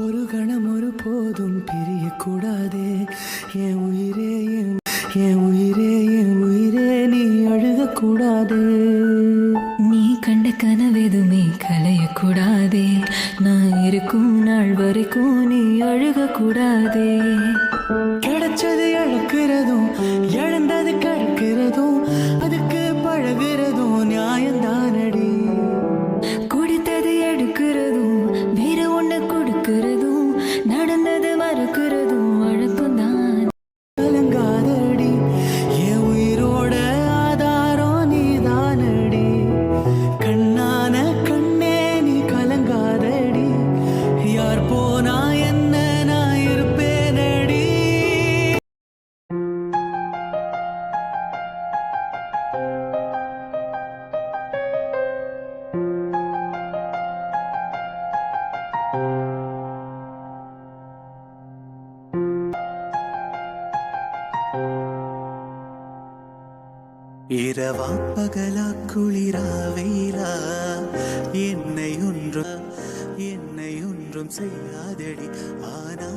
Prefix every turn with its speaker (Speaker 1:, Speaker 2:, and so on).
Speaker 1: ஒரு கணம் ஒரு போதும் பிரியக்கூடாதே என் உயிரே என் உயிரே என் உயிரே நீ அழுகக்கூடாது.
Speaker 2: நீ கண்ட கனவெதுமே கலையக்கூடாதே, நான் இருக்கும் நாள் வரைக்கும் நீ அழுகக்கூடாதே.
Speaker 1: கிடைச்சது இழக்கிறதும் இழந்தது கடுக்கிறதும் அதுக்கு பழகிறதும் நியாயந்தானடி.
Speaker 2: குடித்தது எடுக்கிறதும் வேற ஒண்ணு கொடுக்கிறதும் நடந்தது மறக்கிறதும் வழக்கம்தான்.
Speaker 1: கலங்காதடி என் உயிரோட ஆதாரம் நீதானடி. கண்ணான கண்ணே நீ கலங்காதடி, யார் போனா என்ன நான் இருப்பேனடி. இரவா பகலா குளிரா வெயிலா என்னை ஒன்றும் செய்யாதடி. ஆனா